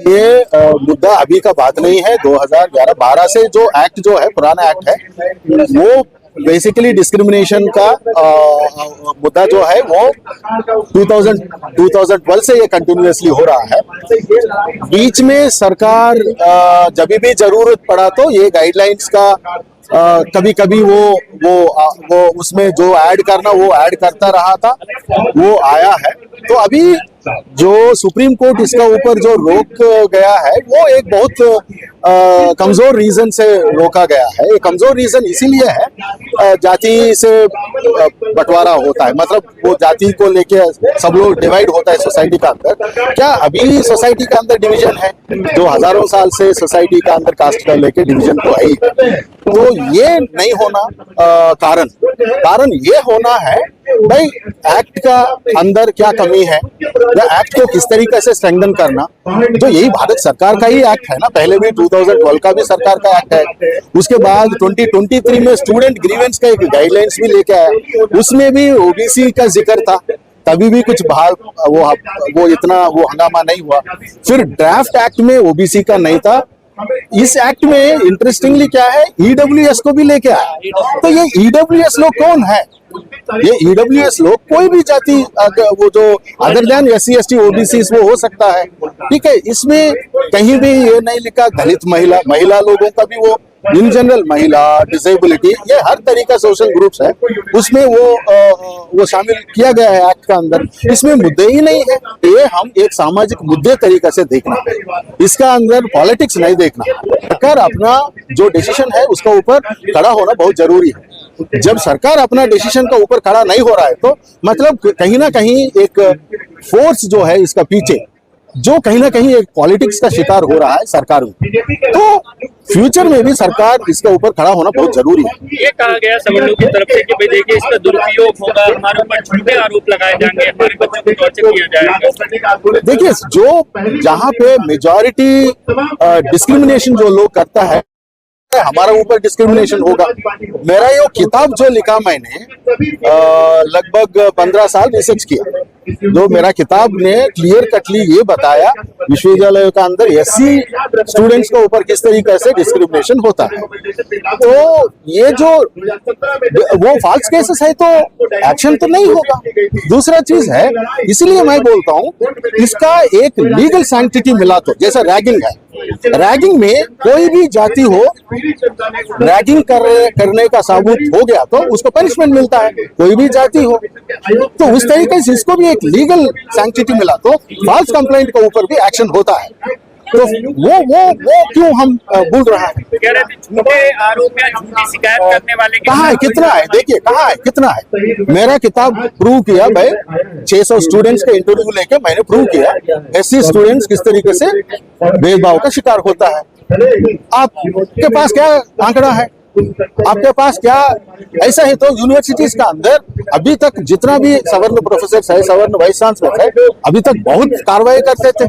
ये मुद्दा अभी का बात नहीं है। 2011-12 से जो एक्ट जो है, पुराना एक्ट है, वो बेसिकली डिस्क्रिमिनेशन का मुद्दा जो है वो 2012 से ये कंटिन्यूअसली हो रहा है। बीच में सरकार जब भी जरूरत पड़ा तो ये गाइडलाइंस का कभी कभी वो उसमें जो ऐड करना वो ऐड करता रहा था, वो आया है। तो अभी जो सुप्रीम कोर्ट इसका ऊपर जो रोक गया है वो एक बहुत कमजोर रीजन से रोका गया है। ये कमजोर रीजन इसीलिए है, जाति से बंटवारा होता है, मतलब वो जाति को लेके सब लोग डिवाइड होता है सोसाइटी का अंदर। क्या अभी सोसाइटी के अंदर डिवीजन है? जो हजारों साल से सोसाइटी का अंदर कास्ट का लेके डिवीजन तो है ही। तो ये नहीं होना कारण ये होना है भाई, एक्ट का अंदर क्या कमी है या एक्ट को किस तरीके से स्ट्रेंथन करना। जो यही भारत सरकार का ही एक्ट है ना, पहले भी 2012 का भी सरकार का एक्ट है। उसके बाद 2023 में स्टूडेंट ग्रीवेंस का एक गाइडलाइंस भी लेके आया, उसमें भी ओबीसी का जिक्र था। तभी भी कुछ बाहर वो इतना वो हंगामा नहीं हुआ। फिर ड्राफ्ट एक्ट में ओबीसी का नहीं था। इस एक्ट में इंटरेस्टिंगली क्या है, ईडब्ल्यूएस को भी लेके आया। तो ये ईडब्ल्यूएस लोग कौन है? ये ईडब्ल्यूएस लोग कोई भी जाति, वो जो other than SC ST OBC वो हो सकता है, ठीक है। इसमें कहीं भी ये नहीं लिखा दलित महिला लोगों का भी, वो इन जनरल महिला, डिसेबिलिटी, ये हर तरीका सोशल ग्रुप्स है, उसमें वो शामिल किया गया है एक्ट का अंदर। इसमें मुद्दे ही नहीं है। ये हम एक सामाजिक मुद्दे तरीके से देखना, इसका अंदर पॉलिटिक्स नहीं देखना। सरकार अपना जो डिसीजन है उसका ऊपर खड़ा होना बहुत जरूरी है। जब सरकार अपना डिसीजन का ऊपर खड़ा नहीं हो रहा है तो मतलब कहीं ना कहीं एक फोर्स जो है इसका पीछे, जो कहीं ना कहीं एक पॉलिटिक्स का शिकार हो रहा है सरकार में। तो फ्यूचर में भी सरकार इसके ऊपर खड़ा होना बहुत जरूरी है। ये कहा गया सवर्णों की तरफ से कि भाई देखिए इसका दुरुपयोग होगा, हमारे ऊपर झूठे आरोप लगाए जाएंगे, हमारे बच्चों को टॉर्चर किया जाएगा। देखिए, जो जहाँ पे मेजॉरिटी डिस्क्रिमिनेशन जो लोग करता है, हमारा ऊपर डिस्क्रिमिनेशन होगा। मेरा ये किताब जो लिखा मैंने लगभग 15 साल रिसर्च किया, जो मेरा किताब ने क्लियर कटली ये बताया विश्वविद्यालयों का अंदर SC स्टूडेंट्स के ऊपर किस तरीके से डिस्क्रिमिनेशन होता है। तो ये जो वो फॉल्स केसेस है तो एक्शन तो नहीं होगा। दूसरा चीज है, इसलिए मैं बोलता हूँ इसका एक लीगल सैंक्टिटी मिला। तो जैसा रैगिंग है, रैगिंग में कोई भी जाति हो, रैगिंग करने का साबुत हो गया तो उसको पनिशमेंट मिलता है, कोई भी जाति हो। तो उस तरीके से इसको भी एक लीगल सैंक्टिटी मिला तो फॉल्स कंप्लेंट के ऊपर भी एक्शन होता है। तो वो क्यों हम बोल रहा है? कह रहे थे झूठे आरोप या झूठी शिकायत करने वाले कहाँ है, कितना है? देखिए कहाँ है, कितना है। मेरा किताब प्रूव किया भाई, 600 स्टूडेंट्स के इंटरव्यू लेके मैंने प्रूव किया SC स्टूडेंट्स किस तरीके से भेदभाव का शिकार होता है। आपके पास क्या आंकड़ा है? आपके पास क्या ऐसा है? तो यूनिवर्सिटीज का अंदर अभी तक जितना भी सवर्ण प्रोफेसर है, सवर्ण वाइस चांसलर है, अभी तक बहुत कार्रवाई करते थे।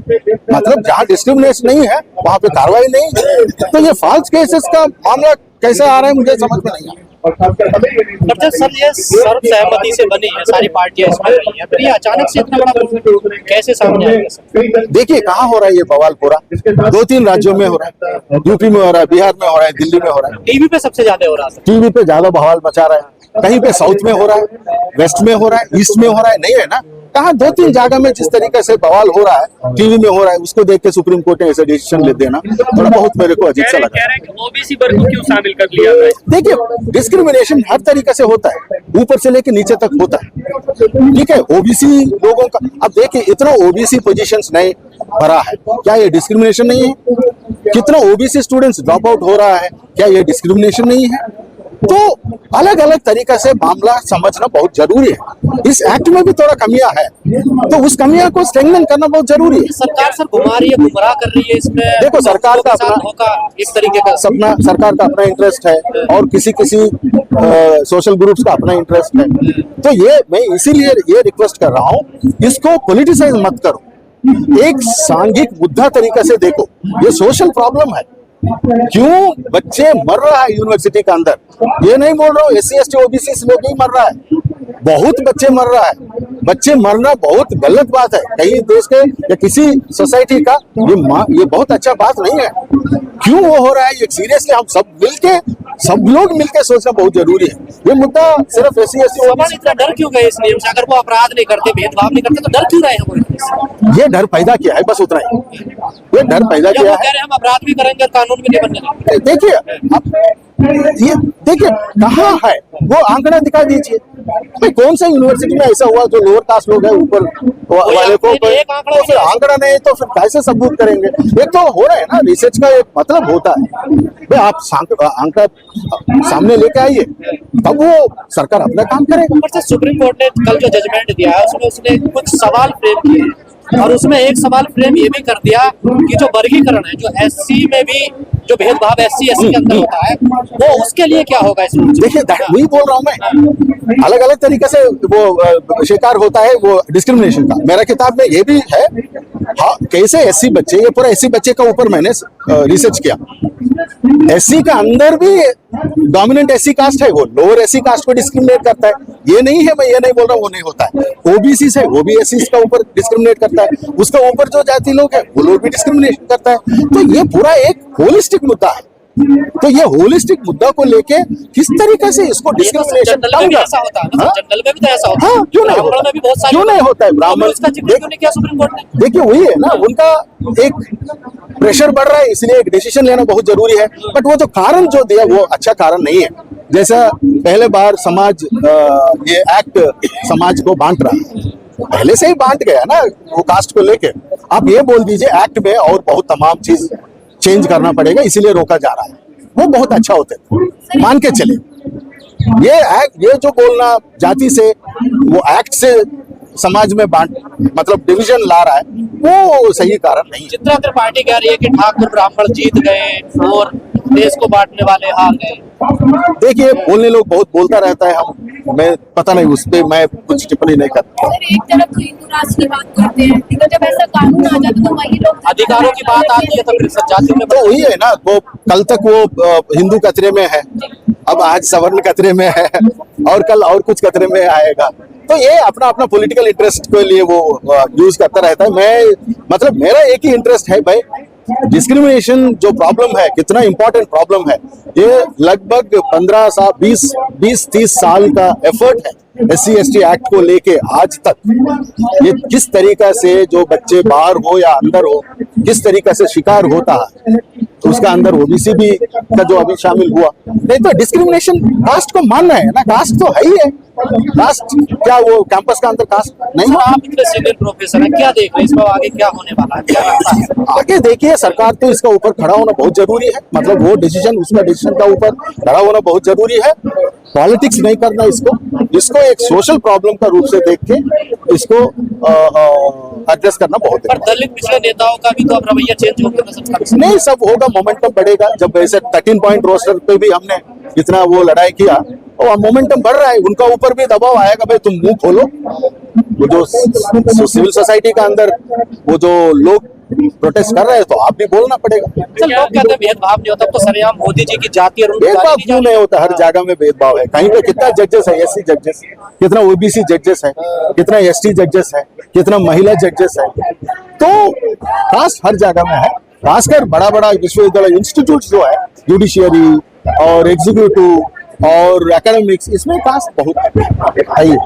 मतलब जहाँ डिस्क्रिमिनेशन नहीं है वहां पे कार्रवाई नहीं है। तो ये फॉल्स केसेस का मामला कैसे आ रहा है मुझे समझ में नहीं आ रहा। सर ये सर्वसहमति से बनी है, सारी पार्टियां इसमें रही हैं, फिर ये अचानक से इतना बड़ा कैसे सामने आएगा सर? देखिए कहाँ हो रहा है ये बवाल पूरा, 2-3 राज्यों में हो रहा है, यूपी में हो रहा है, बिहार में हो रहा है, दिल्ली में हो रहा है। टीवी पे सबसे ज्यादा हो रहा है, टीवी पे ज्यादा बवाल मचा रहा है। कहीं पे साउथ में हो रहा है, वेस्ट में हो रहा है, ईस्ट में हो रहा है, नहीं है ना। कहाँ 2-3 जगह में जिस तरीके से बवाल हो रहा है, टीवी में हो रहा है, उसको देख के सुप्रीम कोर्ट ने ऐसा डिसीजन ले देना थोड़ा बहुत मेरे को अजीब सा लगा। कह रहे हैं कि ओबीसी वर्ग को क्यों शामिल कर लिया है? देखिए डिस्क्रिमिनेशन हर तरीके से होता है, ऊपर से लेके नीचे तक होता है, ठीक है। ओबीसी लोगों का अब देखिए, इतना ओबीसी पोजीशंस नहीं भरा है, क्या ये डिस्क्रिमिनेशन नहीं है? कितना ओबीसी स्टूडेंट्स ड्रॉप आउट हो रहा है, क्या ये डिस्क्रिमिनेशन नहीं है? तो अलग अलग तरीका से मामला समझना बहुत जरूरी है। इस एक्ट में भी थोड़ा कमियां है, तो उस कमियां को स्ट्रेंथन करना बहुत जरूरी है। सरकार सर घुमा रही है, गुमराह कर रही है इसमें। देखो सरकार का अपना इस तरीके का सपना, सरकार का अपना इंटरेस्ट है और किसी सोशल ग्रुप्स का अपना इंटरेस्ट है। तो ये मैं इसीलिए ये रिक्वेस्ट कर रहा हूँ, इसको पॉलिटिसाइज मत करो, एक सांघिक मुद्दा तरीके से देखो। ये सोशल प्रॉब्लम है, क्यों बच्चे मर रहा है यूनिवर्सिटी के अंदर। ये नहीं बोल रहा हूँ SC ST OBC लोग नहीं मर रहा है, बहुत बच्चे मर रहा है। बच्चे मरना बहुत गलत बात है कहीं देश के या किसी सोसाइटी का, ये बहुत अच्छा बात नहीं है। क्यों वो हो रहा है ये सीरियसली हम सब लोग मिलके सोचना बहुत जरूरी है। ये मुद्दा सिर्फ ऐसी सवाल इतना डर क्यों गए इस नियम से? अगर वो अपराध नहीं करते, भेदभाव नहीं करते, तो डर क्यों रहे हैं वो इससे? ये डर पैदा किया है, बस उतना ही। ये डर पैदा जब किया वो कह है। रहे हैं हम अपराध भी करेंगे और कानून भी नहीं बनने देंगे। देखिए ये देखिए कहाँ है वो आंकड़ा दिखा दीजिए। भाई कौन सा यूनिवर्सिटी में ऐसा हुआ जो लोअर कास्ट लोग हैं ऊपर वाले को एक आंकड़ा तो फिर आंकड़ा नहीं तो फिर कैसे सबूत करेंगे? एक तो हो रहा है ना, रिसर्च का एक मतलब होता है भाई आप आंकड़ा सामने लेके आइए तब वो सरकार अपना काम करेगा। ऊपर से सुप्रीम कोर्ट ने कल जो जजमेंट दिया है उसमें उसने कुछ सवाल फ्रेम किए और उसमें एक सवाल फ्रेम ये भी कर दिया कि जो वर्गीकरण है, जो एससी में भी जो भेदभाव एससी के अंदर होता है, वो उसके लिए क्या होगा इसमें? देखिए वही बोल रहा हूँ मैं, अलग अलग तरीके से वो शिकार होता है वो डिस्क्रिमिनेशन का। मेरा किताब में ये भी है हाँ, कैसे एससी बच्चे, ये पूरा एससी बच्चे का ऊपर मैंने रिसर्च किया। एससी का अंदर भी डोमिनेंट एससी कास्ट है, वो लोअर एससी कास्ट को डिस्क्रिमिनेट करता है। ये नहीं है, मैं ये नहीं बोल रहा हूँ वो नहीं होता है। ओबीसी है वो भी एससी का ऊपर डिस्क्रिमिनेट करता है, उसका ऊपर जो जाति लोग है वो लोग भी डिस्क्रिमिनेशन करता है। तो ये पूरा एक होलिस्टिक मुद्दा है। तो ये होलिस्टिक मुद्दा को लेके किस तरीके से इसको डिस्क्रिमिनेशन जनरल में भी ऐसा होता है ना, जनरल में भी तो ऐसा होता है। हाँ, क्यों नहीं ब्राह्मण होता में भी बहुत सारे क्यों नहीं होता है? ब्राह्मण इसका जिक्र क्यों नहीं किया सुप्रीम कोर्ट ने? देखिए वही है ना, उनका एक प्रेशर बढ़ रहा है इसलिए एक डिसीजन लेना बहुत जरूरी है। बट वो जो कारण जो दिया वो अच्छा कारण नहीं है। जैसा पहले बार समाज ये एक्ट समाज को बांट रहा है, पहले से ही बांट गया ना वो कास्ट को लेके। आप ये बोल दीजिए एक्ट में और बहुत तमाम चीज चेंज करना पड़ेगा इसीलिए रोका जा रहा है, वो बहुत अच्छा होता है, मान के चले। ये एक्ट, ये जो बोलना जाति से वो एक्ट से समाज में बांट मतलब डिवीजन ला रहा है, वो सही कारण नहीं है। जितना देर पार्टी कह रही है कि ठाकुर ब्राह्मण जीत गए और देश को बांटने वाले हार गए। देखिए बोलने लोग बहुत बोलता रहता है, मैं पता नहीं उस पर मैं कुछ टिप्पणी नहीं करता। सर एक तरफ तो हिंदू राष्ट्र की बात करते हैं, तो जब ऐसा कानून आ जाता तो वही लोग अधिकारों की बात आती है तो फिर जाति में तो वही है ना, वो कल तक वो हिंदू कचरे में है, अब आज सवर्ण कचरे में है और कल और कुछ कचरे में आएगा। तो ये अपना अपना पॉलिटिकल इंटरेस्ट के लिए वो यूज करता रहता है। मैं मतलब मेरा एक ही इंटरेस्ट है भाई, डिस्क्रिमिनेशन जो प्रॉब्लम है कितना इंपॉर्टेंट प्रॉब्लम है। ये लगभग 15 साल 20-30 साल का एफर्ट है SC ST एक्ट को लेके आज तक। ये किस तरीका से जो बच्चे बाहर हो या अंदर हो किस तरीका से शिकार होता है, तो उसका अंदर ओबीसी भी का जो अभी शामिल हुआ। नहीं तो डिस्क्रिमिनेशन कास्ट को मानना है ना, कास्ट तो है ही है। कास्ट क्या वो कैंपस का अंदर कास्ट नहीं? आप इतने सीनियर प्रोफेसर हैं, क्या देख रहे हैं इसमें आगे क्या होने वाला है, क्या लगता है? आगे देखिए सरकार तो इसका ऊपर खड़ा होना बहुत जरूरी है, मतलब वो डिसीजन उसका डिसीजन का ऊपर खड़ा होना बहुत जरूरी है। पॉलिटिक्स नहीं करना इसको एक सोशल प्रॉब्लम का रूप से देख के इसको एड्रेस करना बहुत पर दलित पिछड़े नेताओं का भी तो अब रवैया चेंज होगा ना, नहीं सब होगा, मोमेंटम बढ़ेगा। जब ऐसे 13 पॉइंट रोस्टर पे भी हमने इतना वो लड़ाई किया और मोमेंटम बढ़ रहा है, उनका ऊपर भी दबाव आएगा भाई तुम मुंह खोलो। वो जो सिविल सोसाइटी का अंदर वो जो लोग प्रोटेस्ट कर रहे हैं तो आप भी बोलना पड़ेगा। चल लोग कहते हैं भेदभाव नहीं होता, तो सरेआम मोदी जी की जाति और उनकी भेदभाव जाति क्यों नहीं होता? हर जगह में भेदभाव है। कहीं पे कितना जजेस है SC जजेस, कितना OBC जजेस है, कितना ST जजेस है, कितना महिला जजेस है। तो कास्ट हर जगह में है, खासकर बड़ा बड़ा विश्वविद्यालय इंस्टीट्यूट जो है जुडिशियरी और एग्जीक्यूटिव और एकेडमिक्स, इसमें कास्ट बहुत है ही।